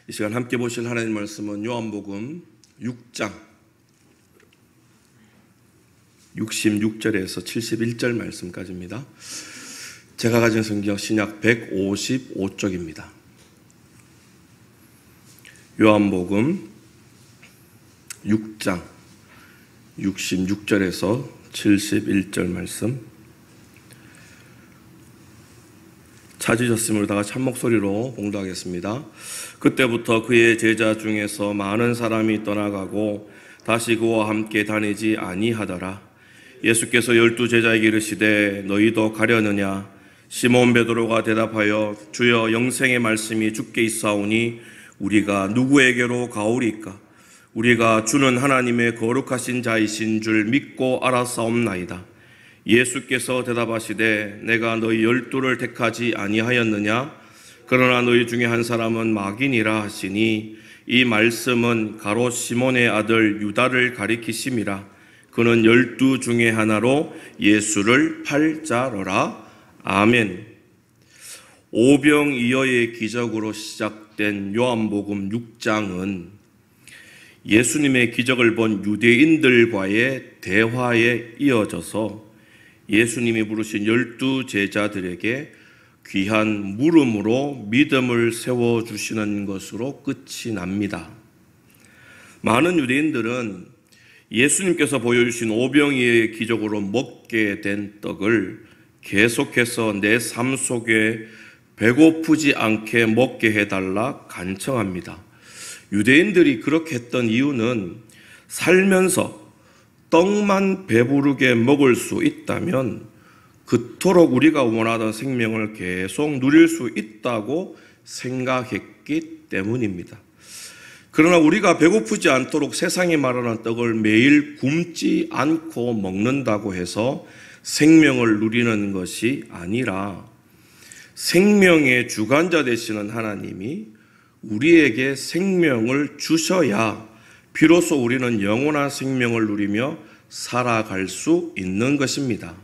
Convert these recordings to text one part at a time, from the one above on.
이 시간 함께 보실 하나님 말씀은 요한복음 6장 66절에서 71절 말씀까지입니다. 제가 가진 성경 신약 155쪽입니다. 요한복음 6장 66절에서 71절 말씀 찾으셨으면 다 같이 한 목소리로 봉독하겠습니다. 그때부터 그의 제자 중에서 많은 사람이 떠나가고 다시 그와 함께 다니지 아니하더라. 예수께서 12 제자에게 이르시되 너희도 가려느냐? 시몬 베드로가 대답하여 주여 영생의 말씀이 주께 있사오니 우리가 누구에게로 가오리까? 우리가 주는 하나님의 거룩하신 자이신 줄 믿고 알았사옵나이다. 예수께서 대답하시되 내가 너희 12를 택하지 아니하였느냐? 그러나 너희 중에 한 사람은 마귀니라 하시니 이 말씀은 가롯 시몬의 아들 유다를 가리키심이라. 그는 12 중에 하나로 예수를 팔 자로라. 아멘. 오병이어의 기적으로 시작된 요한복음 6장은 예수님의 기적을 본 유대인들과의 대화에 이어져서 예수님이 부르신 12 제자들에게 귀한 물음으로 믿음을 세워주시는 것으로 끝이 납니다. 많은 유대인들은 예수님께서 보여주신 오병이어의 기적으로 먹게 된 떡을 계속해서 내 삶 속에 배고프지 않게 먹게 해달라 간청합니다. 유대인들이 그렇게 했던 이유는 살면서 떡만 배부르게 먹을 수 있다면 그토록 우리가 원하던 생명을 계속 누릴 수 있다고 생각했기 때문입니다. 그러나 우리가 배고프지 않도록 세상이 말하는 떡을 매일 굶지 않고 먹는다고 해서 생명을 누리는 것이 아니라 생명의 주관자 되시는 하나님이 우리에게 생명을 주셔야 비로소 우리는 영원한 생명을 누리며 살아갈 수 있는 것입니다.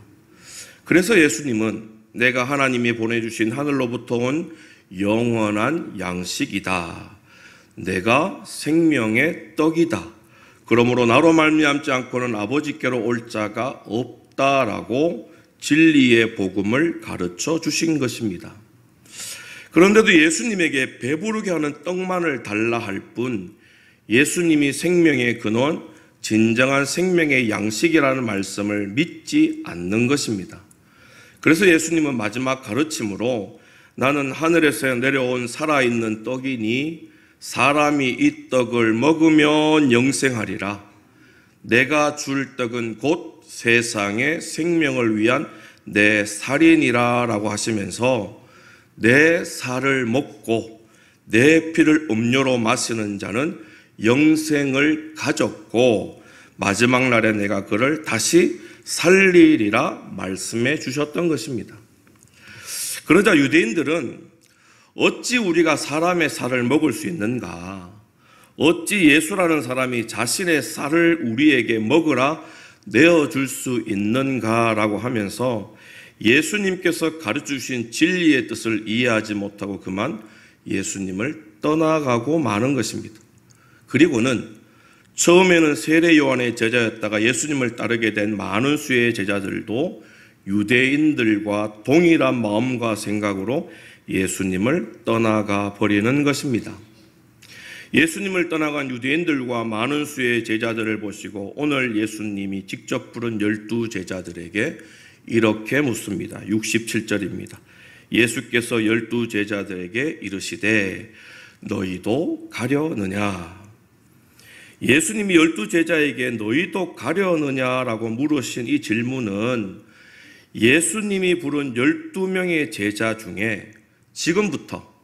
그래서 예수님은 내가 하나님이 보내주신 하늘로부터 온 영원한 양식이다. 내가 생명의 떡이다. 그러므로 나로 말미암지 않고는 아버지께로 올 자가 없다라고 진리의 복음을 가르쳐 주신 것입니다. 그런데도 예수님에게 배부르게 하는 떡만을 달라 할 뿐 예수님이 생명의 근원, 진정한 생명의 양식이라는 말씀을 믿지 않는 것입니다. 그래서 예수님은 마지막 가르침으로 나는 하늘에서 내려온 살아있는 떡이니 사람이 이 떡을 먹으면 영생하리라. 내가 줄 떡은 곧 세상의 생명을 위한 내 살이니라 라고 하시면서 내 살을 먹고 내 피를 음료로 마시는 자는 영생을 가졌고 마지막 날에 내가 그를 다시 살리리라 말씀해 주셨던 것입니다. 그러자 유대인들은 어찌 우리가 사람의 살을 먹을 수 있는가? 어찌 예수라는 사람이 자신의 살을 우리에게 먹으라 내어줄 수 있는가라고 하면서 예수님께서 가르쳐주신 진리의 뜻을 이해하지 못하고 그만 예수님을 떠나가고 마는 것입니다. 그리고는 처음에는 세례 요한의 제자였다가 예수님을 따르게 된 많은 수의 제자들도 유대인들과 동일한 마음과 생각으로 예수님을 떠나가 버리는 것입니다. 예수님을 떠나간 유대인들과 많은 수의 제자들을 보시고 오늘 예수님이 직접 부른 12 제자들에게 이렇게 묻습니다. 67절입니다. 예수께서 12 제자들에게 이르시되 너희도 가려느냐? 예수님이 12 제자에게 너희도 가려느냐라고 물으신 이 질문은 예수님이 부른 12명의 제자 중에 지금부터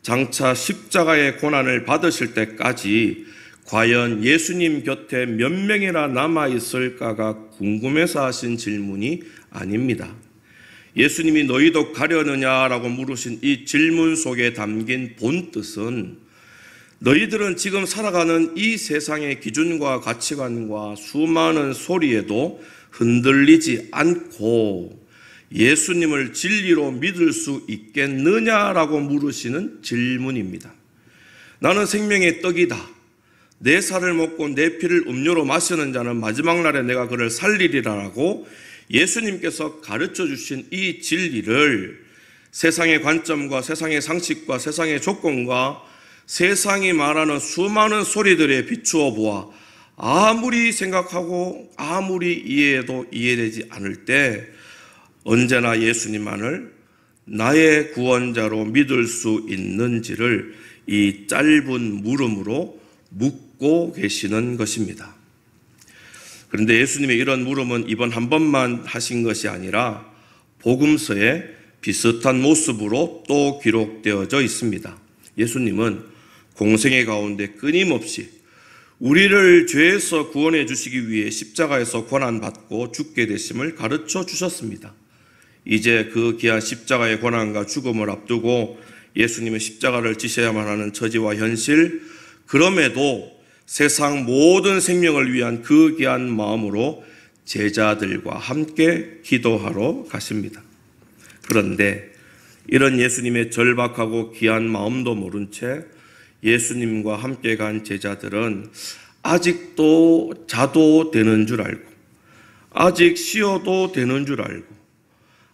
장차 십자가의 고난을 받으실 때까지 과연 예수님 곁에 몇 명이나 남아있을까가 궁금해서 하신 질문이 아닙니다. 예수님이 너희도 가려느냐라고 물으신 이 질문 속에 담긴 본뜻은 너희들은 지금 살아가는 이 세상의 기준과 가치관과 수많은 소리에도 흔들리지 않고 예수님을 진리로 믿을 수 있겠느냐라고 물으시는 질문입니다. 나는 생명의 떡이다. 내 살을 먹고 내 피를 음료로 마시는 자는 마지막 날에 내가 그를 살리리라라고 예수님께서 가르쳐 주신 이 진리를 세상의 관점과 세상의 상식과 세상의 조건과 세상이 말하는 수많은 소리들에 비추어 보아 아무리 생각하고 아무리 이해해도 이해되지 않을 때 언제나 예수님만을 나의 구원자로 믿을 수 있는지를 이 짧은 물음으로 묻고 계시는 것입니다. 그런데 예수님의 이런 물음은 이번 한 번만 하신 것이 아니라 복음서에 비슷한 모습으로 또 기록되어져 있습니다. 예수님은 공생의 가운데 끊임없이 우리를 죄에서 구원해 주시기 위해 십자가에서 고난받고 죽게 되심을 가르쳐 주셨습니다. 이제 그 귀한 십자가의 고난과 죽음을 앞두고 예수님은 십자가를 지셔야만 하는 처지와 현실, 그럼에도 세상 모든 생명을 위한 그 귀한 마음으로 제자들과 함께 기도하러 가십니다. 그런데 이런 예수님의 절박하고 귀한 마음도 모른 채 예수님과 함께 간 제자들은 아직도 자도 되는 줄 알고, 아직 쉬어도 되는 줄 알고,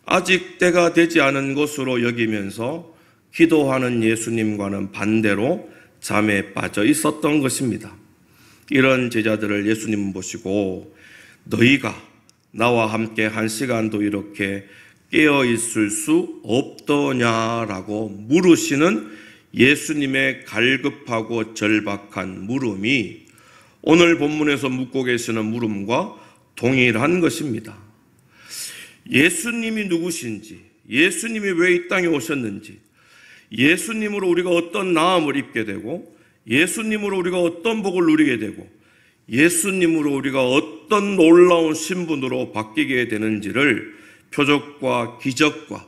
아직 때가 되지 않은 것으로 여기면서 기도하는 예수님과는 반대로 잠에 빠져 있었던 것입니다. 이런 제자들을 예수님은 보시고 너희가 나와 함께 한 시간도 이렇게 깨어 있을 수 없더냐라고 물으시는 예수님의 갈급하고 절박한 물음이 오늘 본문에서 묻고 계시는 물음과 동일한 것입니다. 예수님이 누구신지, 예수님이 왜 이 땅에 오셨는지, 예수님으로 우리가 어떤 나음을 입게 되고, 예수님으로 우리가 어떤 복을 누리게 되고, 예수님으로 우리가 어떤 놀라운 신분으로 바뀌게 되는지를 표적과 기적과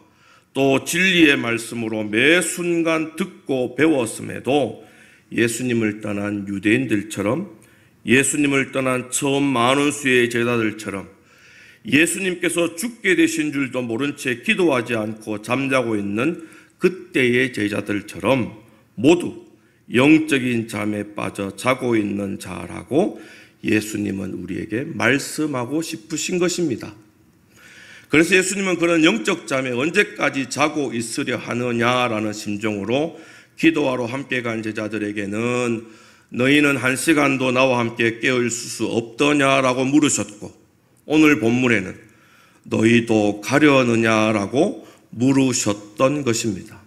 또 진리의 말씀으로 매 순간 듣고 배웠음에도 예수님을 떠난 유대인들처럼, 예수님을 떠난 처음 많은 수의 제자들처럼 예수님께서 죽게 되신 줄도 모른 채 기도하지 않고 잠자고 있는 그때의 제자들처럼 모두 영적인 잠에 빠져 자고 있는 자라고 예수님은 우리에게 말씀하고 싶으신 것입니다. 그래서 예수님은 그런 영적 잠에 언제까지 자고 있으려 하느냐라는 심정으로 기도하러 함께 간 제자들에게는 너희는 한 시간도 나와 함께 깨어 있을 수 없더냐라고 물으셨고, 오늘 본문에는 너희도 가려느냐라고 물으셨던 것입니다.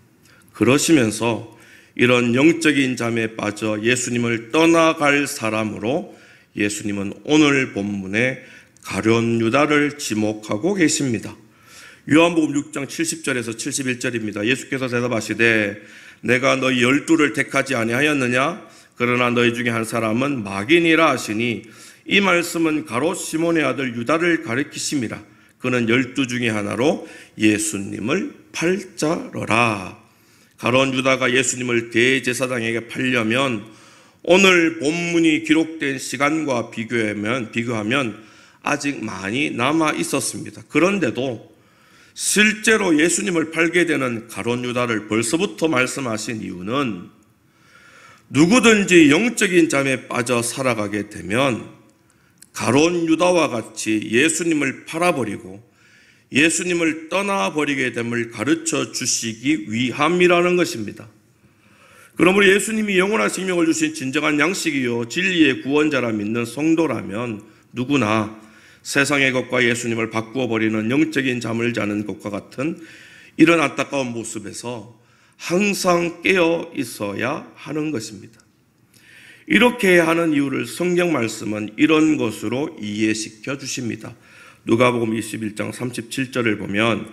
그러시면서 이런 영적인 잠에 빠져 예수님을 떠나갈 사람으로 예수님은 오늘 본문에 가룟 유다를 지목하고 계십니다. 요한복음 6장 70절에서 71절입니다. 예수께서 대답하시되 내가 너희 12를 택하지 아니하였느냐? 그러나 너희 중에 한 사람은 마귀니라 하시니 이 말씀은 가롯 시몬의 아들 유다를 가리키심이라. 그는 12 중에 하나로 예수님을 팔자러라. 가롯 유다가 예수님을 대제사장에게 팔려면 오늘 본문이 기록된 시간과 비교하면 아직 많이 남아 있었습니다. 그런데도 실제로 예수님을 팔게 되는 가롯 유다를 벌써부터 말씀하신 이유는 누구든지 영적인 잠에 빠져 살아가게 되면 가롯 유다와 같이 예수님을 팔아버리고 예수님을 떠나버리게 됨을 가르쳐 주시기 위함이라는 것입니다. 그러므로 예수님이 영원한 생명을 주신 진정한 양식이요 진리의 구원자라 믿는 성도라면 누구나 세상의 것과 예수님을 바꾸어 버리는 영적인 잠을 자는 것과 같은 이런 안타까운 모습에서 항상 깨어 있어야 하는 것입니다. 이렇게 하는 이유를 성경 말씀은 이런 것으로 이해시켜 주십니다. 누가복음 21장 37절을 보면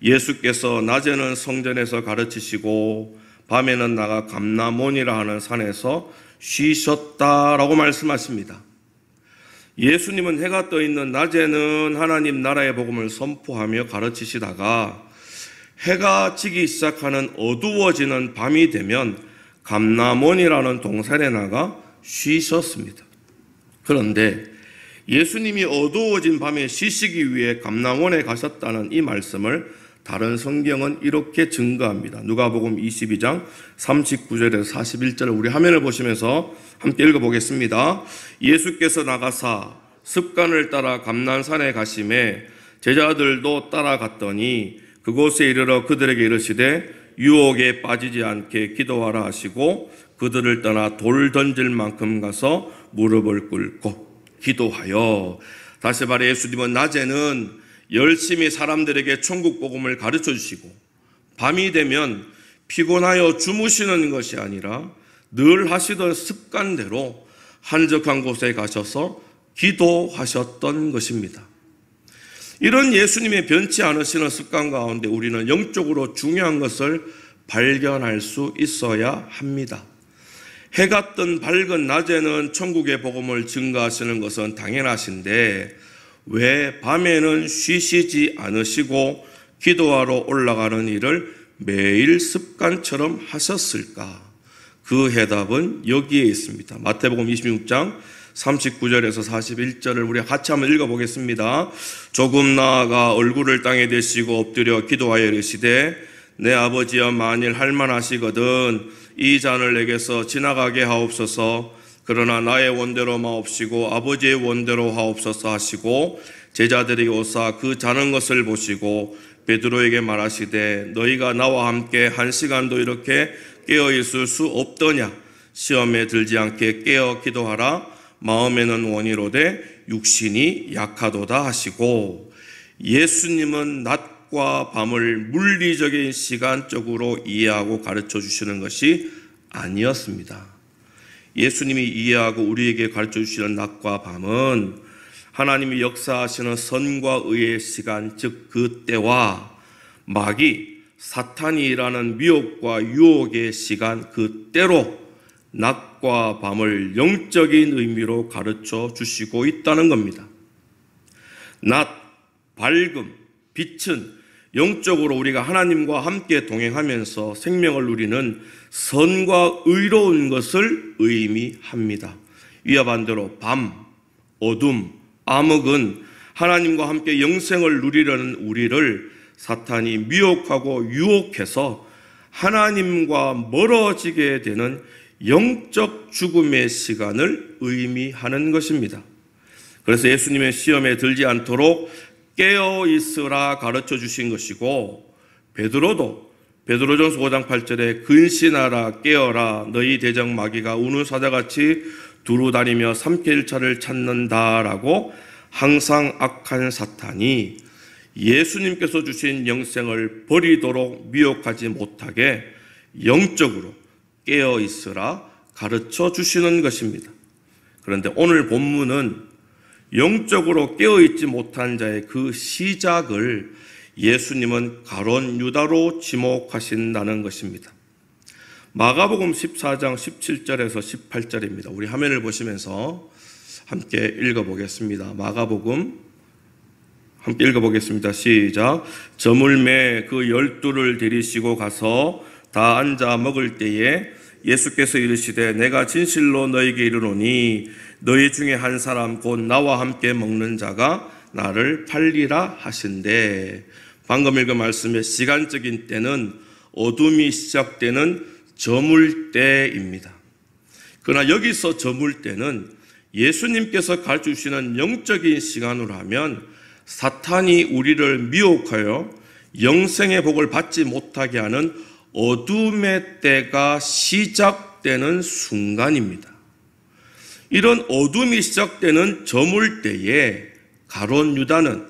예수께서 낮에는 성전에서 가르치시고 밤에는 나가 감람원이라 하는 산에서 쉬셨다라고 말씀하십니다. 예수님은 해가 떠 있는 낮에는 하나님 나라의 복음을 선포하며 가르치시다가 해가 지기 시작하는 어두워지는 밤이 되면 감람원이라는 동산에 나가 쉬셨습니다. 그런데 예수님이 어두워진 밤에 쉬시기 위해 감람원에 가셨다는 이 말씀을 다른 성경은 이렇게 증거합니다. 누가복음 22장 39절에서 41절을 우리 화면을 보시면서 함께 읽어보겠습니다. 예수께서 나가사 습관을 따라 감난산에 가심에 제자들도 따라갔더니 그곳에 이르러 그들에게 이르시되 유혹에 빠지지 않게 기도하라 하시고 그들을 떠나 돌 던질 만큼 가서 무릎을 꿇고 기도하여. 다시 말해 예수님은 낮에는 열심히 사람들에게 천국 복음을 가르쳐 주시고 밤이 되면 피곤하여 주무시는 것이 아니라 늘 하시던 습관대로 한적한 곳에 가셔서 기도하셨던 것입니다. 이런 예수님의 변치 않으시는 습관 가운데 우리는 영적으로 중요한 것을 발견할 수 있어야 합니다. 해가 뜬 밝은 낮에는 천국의 복음을 증거하시는 것은 당연하신데 왜 밤에는 쉬시지 않으시고 기도하러 올라가는 일을 매일 습관처럼 하셨을까? 그 해답은 여기에 있습니다. 마태복음 26장 39절에서 41절을 우리 같이 한번 읽어보겠습니다. 조금 나아가 얼굴을 땅에 대시고 엎드려 기도하여 이르시되 내 아버지여 만일 할만하시거든 이 잔을 내게서 지나가게 하옵소서. 그러나 나의 원대로 마옵시고 아버지의 원대로 하옵소서 하시고 제자들이 오사 그 자는 것을 보시고 베드로에게 말하시되 너희가 나와 함께 한 시간도 이렇게 깨어 있을 수 없더냐. 시험에 들지 않게 깨어 기도하라. 마음에는 원이로되 육신이 약하도다 하시고, 예수님은 낮과 밤을 물리적인 시간적으로 이해하고 가르쳐 주시는 것이 아니었습니다. 예수님이 이해하고 우리에게 가르쳐 주시는 낮과 밤은 하나님이 역사하시는 선과 의의 시간, 즉 그 때와 마귀 사탄이 일하는 미혹과 유혹의 시간, 그 때로 낮과 밤을 영적인 의미로 가르쳐 주시고 있다는 겁니다. 낮, 밝음, 빛은 영적으로 우리가 하나님과 함께 동행하면서 생명을 누리는 선과 의로운 것을 의미합니다. 이와 반대로 밤, 어둠, 암흑은 하나님과 함께 영생을 누리려는 우리를 사탄이 미혹하고 유혹해서 하나님과 멀어지게 되는 영적 죽음의 시간을 의미하는 것입니다. 그래서 예수님의 시험에 들지 않도록 깨어 있으라 가르쳐 주신 것이고, 베드로도 베드로전서 5장 8절에 근신하라 깨어라 너희 대적 마귀가 우는 사자같이 두루 다니며 삼킬 자를 찾는다라고 항상 악한 사탄이 예수님께서 주신 영생을 버리도록 미혹하지 못하게 영적으로 깨어 있으라 가르쳐 주시는 것입니다. 그런데 오늘 본문은 영적으로 깨어 있지 못한 자의 그 시작을 예수님은 가룟 유다로 지목하신다는 것입니다. 마가복음 14장 17절에서 18절입니다. 우리 화면을 보시면서 함께 읽어보겠습니다. 마가복음 함께 읽어보겠습니다. 시작. 저물매 그 12를 데리시고 가서 다 앉아 먹을 때에 예수께서 이르시되 내가 진실로 너희에게 이르노니 너희 중에 한 사람 곧 나와 함께 먹는 자가 나를 팔리라 하신대. 방금 읽은 말씀의 시간적인 때는 어둠이 시작되는 저물 때입니다. 그러나 여기서 저물 때는 예수님께서 가르쳐 주시는 영적인 시간으로 하면 사탄이 우리를 미혹하여 영생의 복을 받지 못하게 하는 어둠의 때가 시작되는 순간입니다. 이런 어둠이 시작되는 저물 때에 가룟 유다는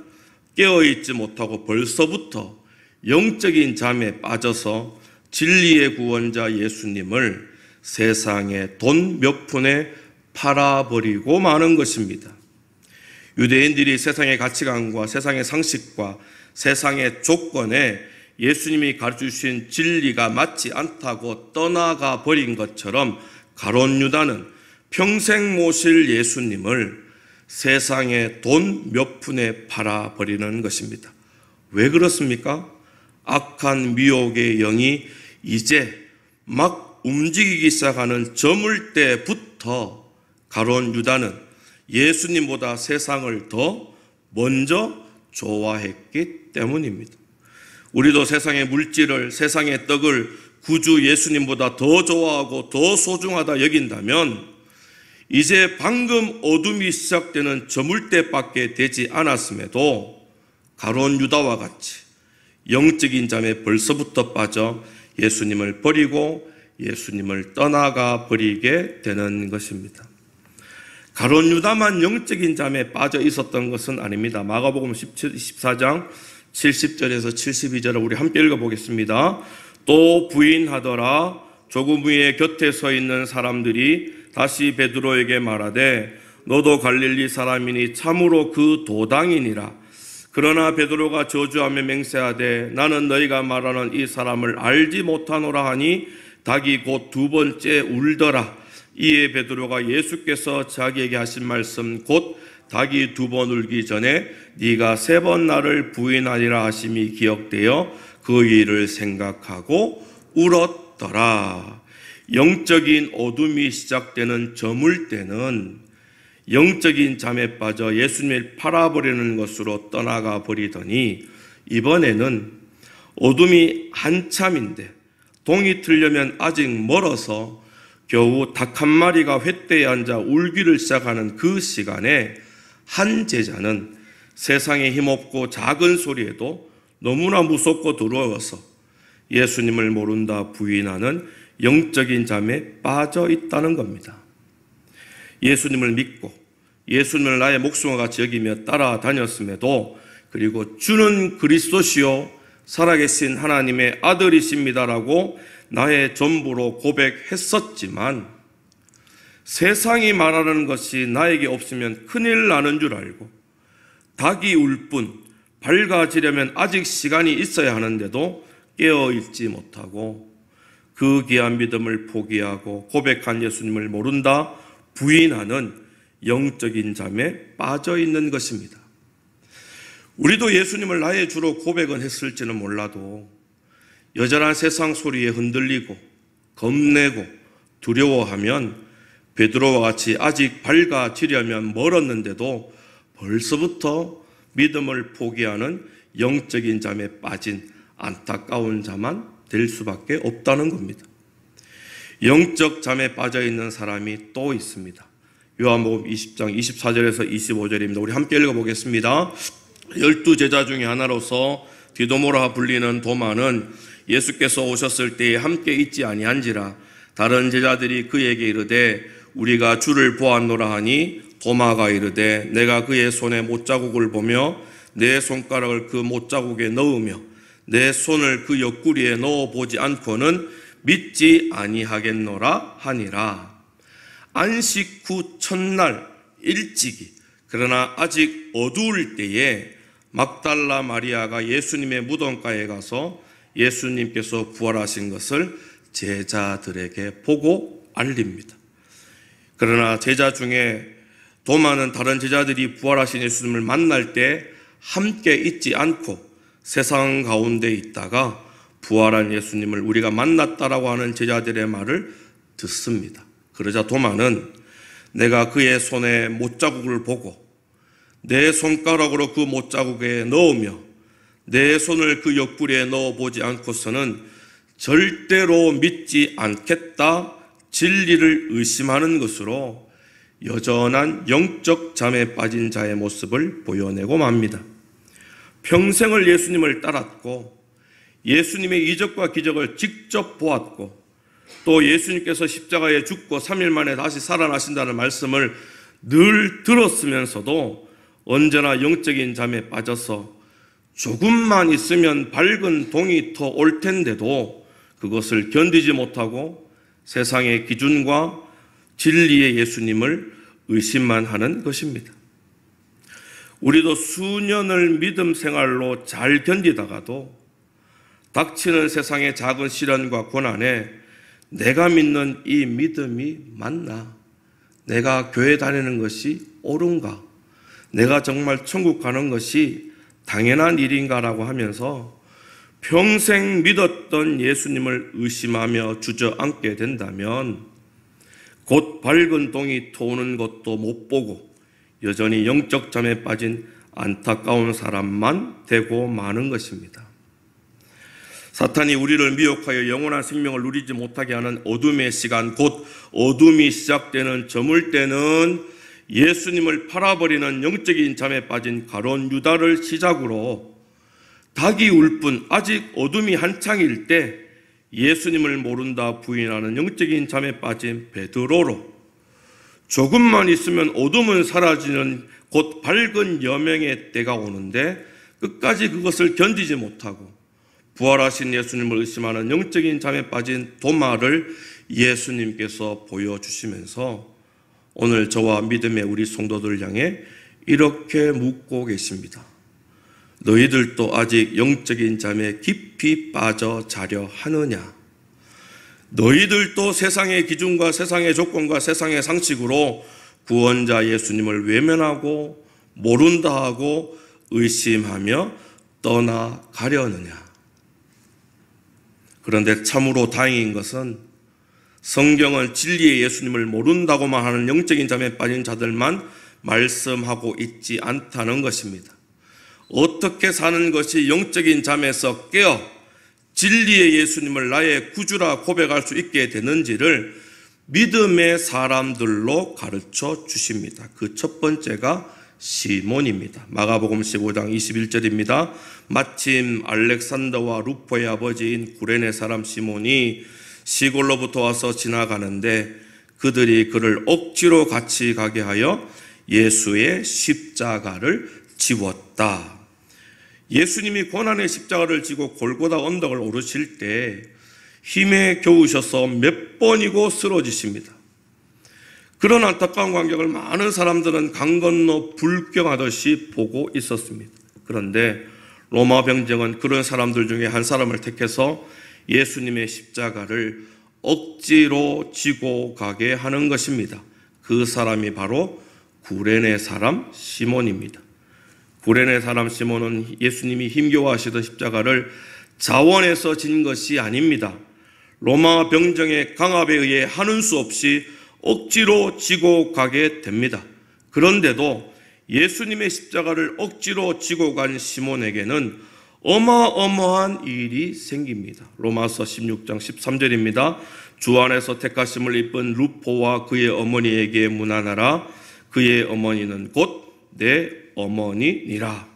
깨어있지 못하고 벌써부터 영적인 잠에 빠져서 진리의 구원자 예수님을 세상에 돈 몇 푼에 팔아버리고 마는 것입니다. 유대인들이 세상의 가치관과 세상의 상식과 세상의 조건에 예수님이 가르쳐주신 진리가 맞지 않다고 떠나가 버린 것처럼 가룟 유다는 평생 모실 예수님을 세상에 돈 몇 푼에 팔아버리는 것입니다. 왜 그렇습니까? 악한 미혹의 영이 이제 막 움직이기 시작하는 저물 때부터 가룟 유다는 예수님보다 세상을 더 먼저 좋아했기 때문입니다. 우리도 세상의 물질을, 세상의 떡을 구주 예수님보다 더 좋아하고 더 소중하다 여긴다면 이제 방금 어둠이 시작되는 저물 때밖에 되지 않았음에도 가룟 유다와 같이 영적인 잠에 벌써부터 빠져 예수님을 버리고 예수님을 떠나가 버리게 되는 것입니다. 가룟 유다만 영적인 잠에 빠져 있었던 것은 아닙니다. 마가복음 14장 70절에서 72절을 우리 함께 읽어보겠습니다. 또 부인하더라. 조금 후에 곁에 서 있는 사람들이 다시 베드로에게 말하되 너도 갈릴리 사람이니 참으로 그 도당이니라. 그러나 베드로가 저주하며 맹세하되 나는 너희가 말하는 이 사람을 알지 못하노라 하니 닭이 곧 두 번째 울더라. 이에 베드로가 예수께서 자기에게 하신 말씀 곧 닭이 두 번 울기 전에 네가 세 번 나를 부인하리라 하심이 기억되어 그 일을 생각하고 울었더라. 영적인 어둠이 시작되는 저물 때는 영적인 잠에 빠져 예수님을 팔아버리는 것으로 떠나가 버리더니 이번에는 어둠이 한참인데 동이 틀려면 아직 멀어서 겨우 닭 한 마리가 횃대에 앉아 울기를 시작하는 그 시간에 한 제자는 세상에 힘없고 작은 소리에도 너무나 무섭고 두려워서 예수님을 모른다 부인하는 영적인 잠에 빠져 있다는 겁니다. 예수님을 믿고 예수님을 나의 목숨과 같이 여기며 따라다녔음에도 그리고 주는 그리스도시요 살아계신 하나님의 아들이십니다라고 나의 전부로 고백했었지만 세상이 말하는 것이 나에게 없으면 큰일 나는 줄 알고 닭이 울 뿐 밝아지려면 아직 시간이 있어야 하는데도 깨어있지 못하고 그 귀한 믿음을 포기하고 고백한 예수님을 모른다 부인하는 영적인 잠에 빠져 있는 것입니다. 우리도 예수님을 나의 주로 고백은 했을지는 몰라도 여전한 세상 소리에 흔들리고 겁내고 두려워하면 베드로와 같이 아직 밝아지려면 멀었는데도 벌써부터 믿음을 포기하는 영적인 잠에 빠진 안타까운 자만 될 수밖에 없다는 겁니다. 영적 잠에 빠져 있는 사람이 또 있습니다. 요한복음 20장 24절에서 25절입니다. 우리 함께 읽어보겠습니다. 12제자 중에 하나로서 디도모라 불리는 도마는 예수께서 오셨을 때에 함께 있지 아니한지라 다른 제자들이 그에게 이르되 우리가 주를 보았노라 하니 도마가 이르되 내가 그의 손에 못자국을 보며 내 손가락을 그 못자국에 넣으며 내 손을 그 옆구리에 넣어보지 않고는 믿지 아니하겠노라 하니라. 안식 후 첫날 일찍이 그러나 아직 어두울 때에 막달라 마리아가 예수님의 무덤가에 가서 예수님께서 부활하신 것을 제자들에게 보고 알립니다. 그러나 제자 중에 도마는 다른 제자들이 부활하신 예수님을 만날 때 함께 있지 않고 세상 가운데 있다가 부활한 예수님을 우리가 만났다라고 하는 제자들의 말을 듣습니다. 그러자 도마는 내가 그의 손에 못자국을 보고 내 손가락으로 그 못자국에 넣으며 내 손을 그 옆구리에 넣어보지 않고서는 절대로 믿지 않겠다 진리를 의심하는 것으로 여전한 영적 잠에 빠진 자의 모습을 보여내고 맙니다. 평생을 예수님을 따랐고 예수님의 이적과 기적을 직접 보았고 또 예수님께서 십자가에 죽고 3일 만에 다시 살아나신다는 말씀을 늘 들었으면서도 언제나 영적인 잠에 빠져서 조금만 있으면 밝은 동이 터 올 텐데도 그것을 견디지 못하고 세상의 기준과 진리의 예수님을 의심만 하는 것입니다. 우리도 수년을 믿음 생활로 잘 견디다가도 닥치는 세상의 작은 시련과 고난에 내가 믿는 이 믿음이 맞나? 내가 교회 다니는 것이 옳은가? 내가 정말 천국 가는 것이 당연한 일인가라고 하면서 평생 믿었던 예수님을 의심하며 주저앉게 된다면 곧 밝은 동이 터오는 것도 못 보고 여전히 영적 잠에 빠진 안타까운 사람만 되고 마는 것입니다. 사탄이 우리를 미혹하여 영원한 생명을 누리지 못하게 하는 어둠의 시간, 곧 어둠이 시작되는 저물 때는 예수님을 팔아버리는 영적인 잠에 빠진 가룟 유다를 시작으로 닭이 울 뿐 아직 어둠이 한창일 때 예수님을 모른다 부인하는 영적인 잠에 빠진 베드로로 조금만 있으면 어둠은 사라지는 곧 밝은 여명의 때가 오는데 끝까지 그것을 견디지 못하고 부활하신 예수님을 의심하는 영적인 잠에 빠진 도마를 예수님께서 보여주시면서 오늘 저와 믿음의 우리 성도들 향해 이렇게 묻고 계십니다. 너희들도 아직 영적인 잠에 깊이 빠져 자려 하느냐? 너희들도 세상의 기준과 세상의 조건과 세상의 상식으로 구원자 예수님을 외면하고 모른다 하고 의심하며 떠나가려느냐? 그런데 참으로 다행인 것은 성경은 진리의 예수님을 모른다고만 하는 영적인 잠에 빠진 자들만 말씀하고 있지 않다는 것입니다. 어떻게 사는 것이 영적인 잠에서 깨어 진리의 예수님을 나의 구주라 고백할 수 있게 되는지를 믿음의 사람들로 가르쳐 주십니다. 그 첫 번째가 시몬입니다. 마가복음 15장 21절입니다. 마침 알렉산더와 루포의 아버지인 구레네 사람 시몬이 시골로부터 와서 지나가는데 그들이 그를 억지로 같이 가게 하여 예수의 십자가를 지웠다. 예수님이 고난의 십자가를 지고 골고다 언덕을 오르실 때 힘에 겨우셔서 몇 번이고 쓰러지십니다. 그런 안타까운 광경을 많은 사람들은 강 건너 불경하듯이 보고 있었습니다. 그런데 로마 병정은 그런 사람들 중에 한 사람을 택해서 예수님의 십자가를 억지로 지고 가게 하는 것입니다. 그 사람이 바로 구레네 사람 시몬입니다. 구레네 사람 시몬은 예수님이 힘겨워하시던 십자가를 자원해서 진 것이 아닙니다. 로마 병정의 강압에 의해 하는 수 없이 억지로 지고 가게 됩니다. 그런데도 예수님의 십자가를 억지로 지고 간 시몬에게는 어마어마한 일이 생깁니다. 로마서 16장 13절입니다. 주 안에서 택하심을 입은 루포와 그의 어머니에게 문안하라. 그의 어머니는 곧 내 어머니니라.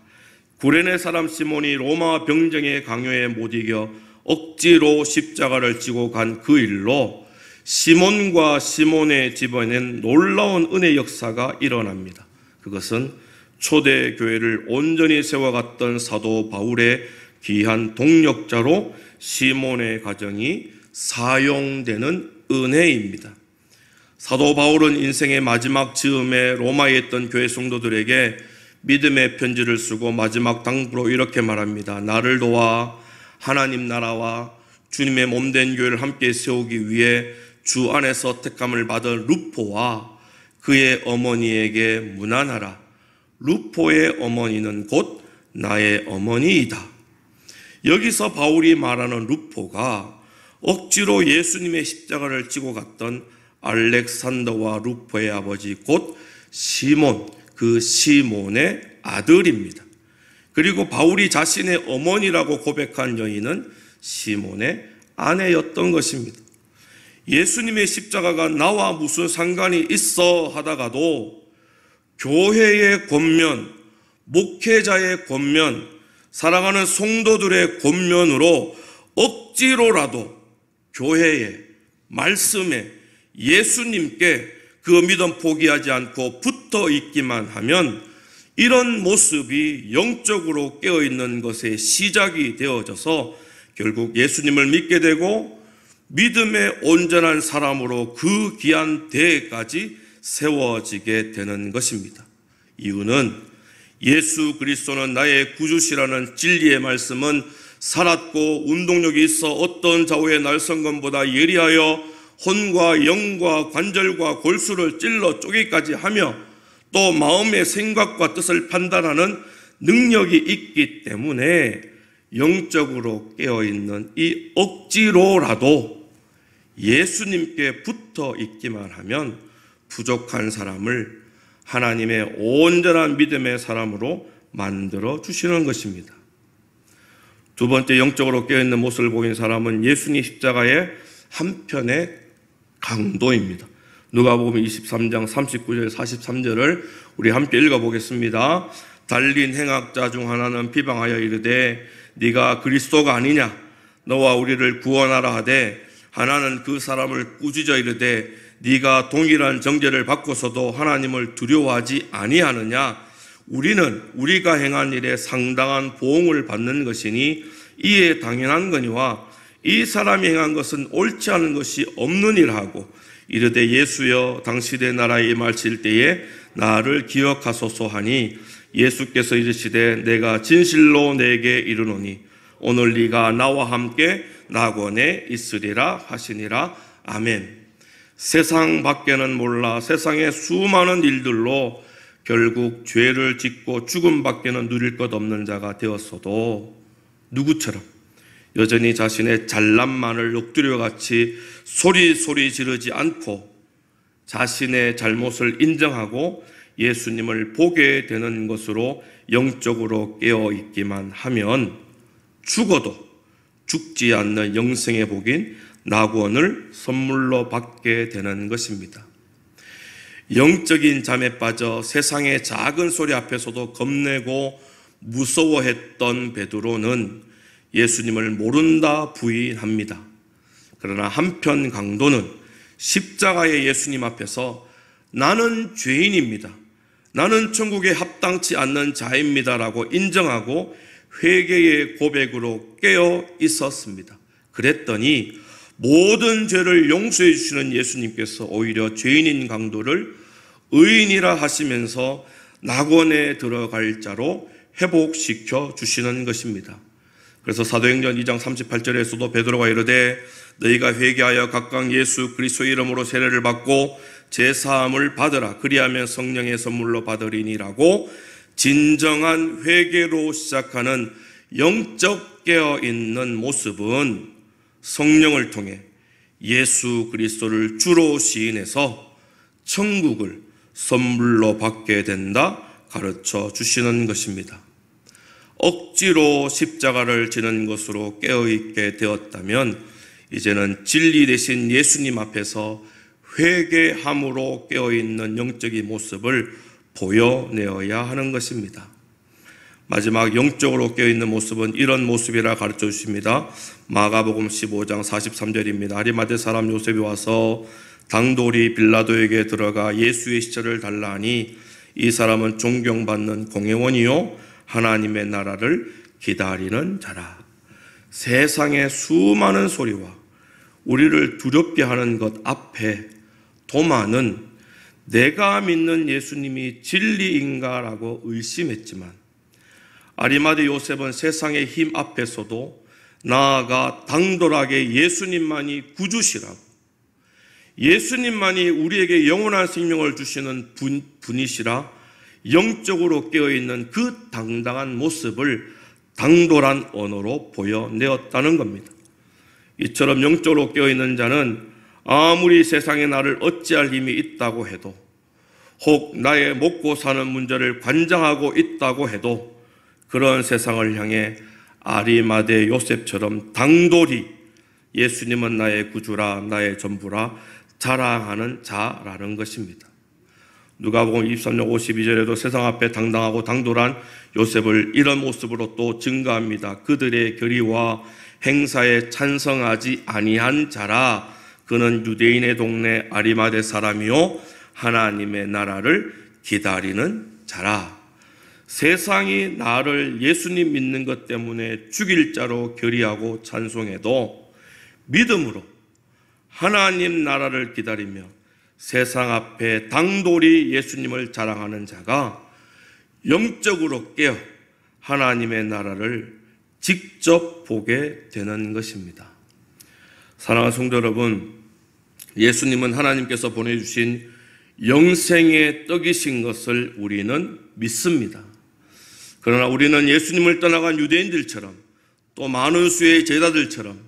구레네 사람 시몬이 로마 병정의 강요에 못 이겨 억지로 십자가를 지고 간 그 일로 시몬과 시몬의 집안에는 놀라운 은혜 역사가 일어납니다. 그것은 초대교회를 온전히 세워갔던 사도 바울의 귀한 동력자로 시몬의 가정이 사용되는 은혜입니다. 사도 바울은 인생의 마지막 즈음에 로마에 있던 교회 성도들에게 믿음의 편지를 쓰고 마지막 당부로 이렇게 말합니다. 나를 도와 하나님 나라와 주님의 몸된 교회를 함께 세우기 위해 주 안에서 택함을 받은 루포와 그의 어머니에게 문안하라. 루포의 어머니는 곧 나의 어머니이다. 여기서 바울이 말하는 루포가 억지로 예수님의 십자가를 지고 갔던 알렉산더와 루포의 아버지 곧 시몬, 그 시몬의 아들입니다. 그리고 바울이 자신의 어머니라고 고백한 여인은 시몬의 아내였던 것입니다. 예수님의 십자가가 나와 무슨 상관이 있어 하다가도 교회의 권면, 목회자의 권면, 사랑하는 성도들의 권면으로 억지로라도 교회에, 말씀에, 예수님께 그 믿음 포기하지 않고 붙어 있기만 하면 이런 모습이 영적으로 깨어있는 것의 시작이 되어져서 결국 예수님을 믿게 되고 믿음의 온전한 사람으로 그 귀한 대회까지 세워지게 되는 것입니다. 이유는 예수 그리스도는 나의 구주시라는 진리의 말씀은 살았고 운동력이 있어 어떤 좌우의 날성검보다 예리하여 혼과 영과 관절과 골수를 찔러 쪼개기까지 하며 또 마음의 생각과 뜻을 판단하는 능력이 있기 때문에 영적으로 깨어있는 이 억지로라도 예수님께 붙어 있기만 하면 부족한 사람을 하나님의 온전한 믿음의 사람으로 만들어 주시는 것입니다. 두 번째 영적으로 깨어있는 모습을 보인 사람은 예수님 십자가의 한편의 강도입니다. 누가복음 23장 39절 43절을 우리 함께 읽어보겠습니다. 달린 행악자 중 하나는 비방하여 이르되 네가 그리스도가 아니냐 너와 우리를 구원하라 하되 하나는 그 사람을 꾸짖어 이르되 네가 동일한 정죄를 받고서도 하나님을 두려워하지 아니하느냐 우리는 우리가 행한 일에 상당한 보응을 받는 것이니 이에 당연한 거니와 이 사람이 행한 것은 옳지 않은 것이 없느니라 하고 이르되 예수여 당신의 나라에 임하실 때에 나를 기억하소서 하니 예수께서 이르시되 내가 진실로 내게 이르노니 오늘 네가 나와 함께 낙원에 있으리라 하시니라. 아멘. 세상 밖에는 몰라 세상의 수많은 일들로 결국 죄를 짓고 죽음 밖에는 누릴 것 없는 자가 되었어도 누구처럼 여전히 자신의 잘남만을 넋두려같이 소리 지르지 않고 자신의 잘못을 인정하고 예수님을 보게 되는 것으로 영적으로 깨어있기만 하면 죽어도 죽지 않는 영생의 복인 낙원을 선물로 받게 되는 것입니다. 영적인 잠에 빠져 세상의 작은 소리 앞에서도 겁내고 무서워했던 베드로는 예수님을 모른다 부인합니다. 그러나 한편 강도는 십자가의 예수님 앞에서 나는 죄인입니다. 나는 천국에 합당치 않는 자입니다라고 인정하고 회개의 고백으로 깨어 있었습니다. 그랬더니 모든 죄를 용서해 주시는 예수님께서 오히려 죄인인 강도를 의인이라 하시면서 낙원에 들어갈 자로 회복시켜 주시는 것입니다. 그래서 사도행전 2장 38절에서도 베드로가 이르되 너희가 회개하여 각각 예수 그리스도의 이름으로 세례를 받고 제사함을 받으라 그리하면 성령의 선물로 받으리니라고 진정한 회개로 시작하는 영적 깨어있는 모습은 성령을 통해 예수 그리스도를 주로 시인해서 천국을 선물로 받게 된다 가르쳐 주시는 것입니다. 억지로 십자가를 지는 것으로 깨어있게 되었다면 이제는 진리 되신 예수님 앞에서 회개함으로 깨어있는 영적인 모습을 보여내어야 하는 것입니다. 마지막 영적으로 깨어있는 모습은 이런 모습이라 가르쳐 주십니다. 마가복음 15장 43절입니다. 아리마대 사람 요셉이 와서 당돌이 빌라도에게 들어가 예수의 시체를 달라 하니 이 사람은 존경받는 공회원이요 하나님의 나라를 기다리는 자라. 세상의 수많은 소리와 우리를 두렵게 하는 것 앞에 도마는 내가 믿는 예수님이 진리인가라고 의심했지만 아리마대 요셉은 세상의 힘 앞에서도 나아가 당돌하게 예수님만이 구주시라고 예수님만이 우리에게 영원한 생명을 주시는 분이시라 영적으로 깨어있는 그 당당한 모습을 당돌한 언어로 보여내었다는 겁니다. 이처럼 영적으로 깨어있는 자는 아무리 세상에 나를 어찌할 힘이 있다고 해도 혹 나의 먹고 사는 문제를 관장하고 있다고 해도 그런 세상을 향해 아리마대 요셉처럼 당돌이 예수님은 나의 구주라 나의 전부라 자랑하는 자라는 것입니다. 누가복음 23장 52절에도 세상 앞에 당당하고 당돌한 요셉을 이런 모습으로 또 증가합니다. 그들의 결의와 행사에 찬성하지 아니한 자라 그는 유대인의 동네 아리마대 사람이요 하나님의 나라를 기다리는 자라. 세상이 나를 예수님 믿는 것 때문에 죽일 자로 결의하고 찬송해도 믿음으로 하나님 나라를 기다리며 세상 앞에 당돌이 예수님을 자랑하는 자가 영적으로 깨어 하나님의 나라를 직접 보게 되는 것입니다. 사랑하는 성도 여러분, 예수님은 하나님께서 보내주신 영생의 떡이신 것을 우리는 믿습니다. 그러나 우리는 예수님을 떠나간 유대인들처럼 또 많은 수의 제자들처럼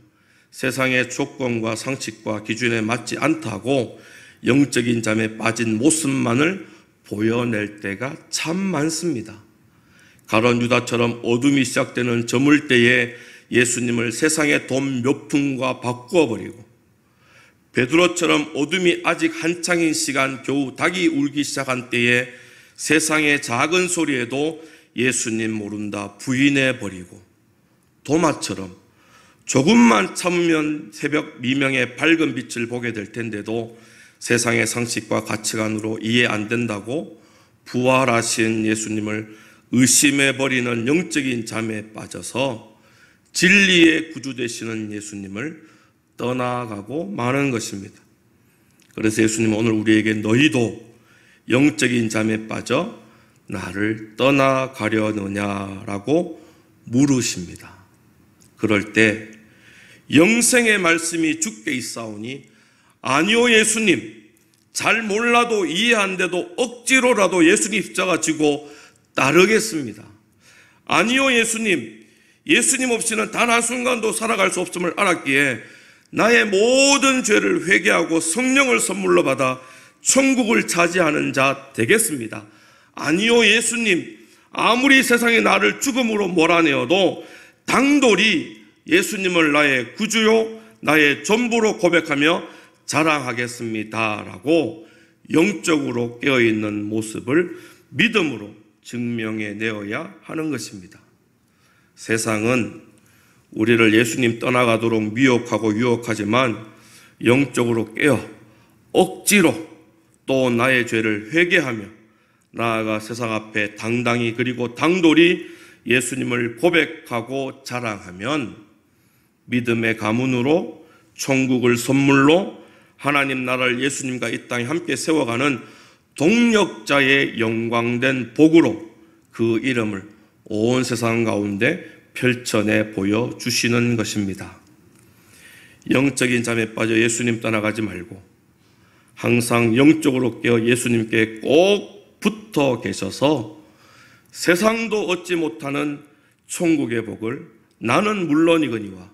세상의 조건과 상식과 기준에 맞지 않다고 영적인 잠에 빠진 모습만을 보여낼 때가 참 많습니다. 가룟 유다처럼 어둠이 시작되는 저물 때에 예수님을 세상의 돈 몇 푼과 바꾸어 버리고 베드로처럼 어둠이 아직 한창인 시간 겨우 닭이 울기 시작한 때에 세상의 작은 소리에도 예수님 모른다 부인해 버리고 도마처럼 조금만 참으면 새벽 미명의 밝은 빛을 보게 될 텐데도 세상의 상식과 가치관으로 이해 안 된다고 부활하신 예수님을 의심해 버리는 영적인 잠에 빠져서 진리의 구주 되시는 예수님을 떠나가고 마는 것입니다. 그래서 예수님은 오늘 우리에게 너희도 영적인 잠에 빠져 나를 떠나가려느냐라고 물으십니다. 그럴 때 영생의 말씀이 주께 있사오니 아니요 예수님, 잘 몰라도 이해 안 돼도 억지로라도 예수님 십자가 지고 따르겠습니다. 아니요 예수님, 예수님 없이는 단 한순간도 살아갈 수 없음을 알았기에 나의 모든 죄를 회개하고 성령을 선물로 받아 천국을 차지하는 자 되겠습니다. 아니요 예수님, 아무리 세상이 나를 죽음으로 몰아내어도 당돌이 예수님을 나의 구주요 나의 전부로 고백하며 자랑하겠습니다 라고 영적으로 깨어있는 모습을 믿음으로 증명해내어야 하는 것입니다. 세상은 우리를 예수님 떠나가도록 미혹하고 유혹하지만 영적으로 깨어 억지로 또 나의 죄를 회개하며 나아가 세상 앞에 당당히 그리고 당돌이 예수님을 고백하고 자랑하면 믿음의 가문으로 천국을 선물로 하나님 나라를 예수님과 이 땅에 함께 세워가는 동력자의 영광된 복으로 그 이름을 온 세상 가운데 펼쳐내 보여주시는 것입니다. 영적인 잠에 빠져 예수님 떠나가지 말고 항상 영적으로 깨어 예수님께 꼭 붙어 계셔서 세상도 얻지 못하는 천국의 복을 나는 물론이거니와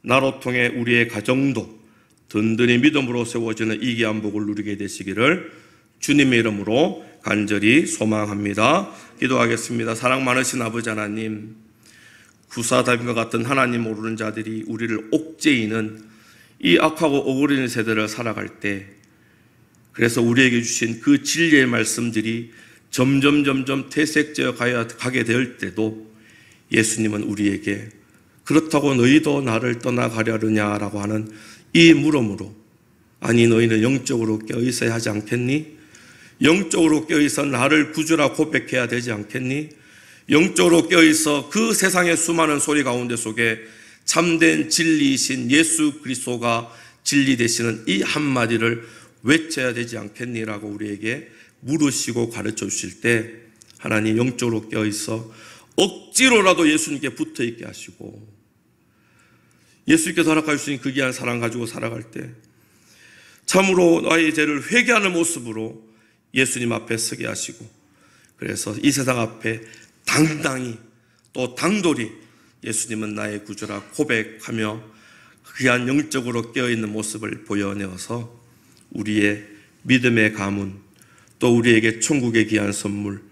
나로 통해 우리의 가정도 든든히 믿음으로 세워지는 이 귀한 복을 누리게 되시기를 주님의 이름으로 간절히 소망합니다. 기도하겠습니다. 사랑 많으신 아버지 하나님, 구사다윗과 같은 하나님 모르는 자들이 우리를 옥죄이는 이 악하고 억울한 세대를 살아갈 때, 그래서 우리에게 주신 그 진리의 말씀들이 점점 퇴색되어 가게 될 때도 예수님은 우리에게 그렇다고 너희도 나를 떠나가려느냐라고 하는 이 물음으로, 아니 너희는 영적으로 깨어있어야 하지 않겠니? 영적으로 깨어있어 나를 구주라 고백해야 되지 않겠니? 영적으로 깨어있어 그 세상의 수많은 소리 가운데 속에 참된 진리이신 예수 그리스도가 진리 되시는 이 한마디를 외쳐야 되지 않겠니라고 우리에게 물으시고 가르쳐 주실 때, 하나님 영적으로 깨어있어 억지로라도 예수님께 붙어있게 하시고 예수님께서 허락해 주신 그 귀한 사랑 가지고 살아갈 때 참으로 나의 죄를 회개하는 모습으로 예수님 앞에 서게 하시고, 그래서 이 세상 앞에 당당히 또 당돌이 예수님은 나의 구주라 고백하며 귀한 영적으로 깨어있는 모습을 보여내어서 우리의 믿음의 가문, 또 우리에게 천국의 귀한 선물,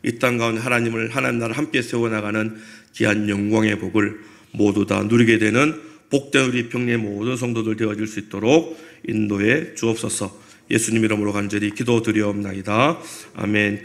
이 땅 가운데 하나님 나라를 함께 세워나가는 귀한 영광의 복을 모두 다 누리게 되는 복된 우리 평리의 모든 성도들 되어질 수 있도록 인도해 주옵소서. 예수님 이름으로 간절히 기도드리옵나이다. 아멘.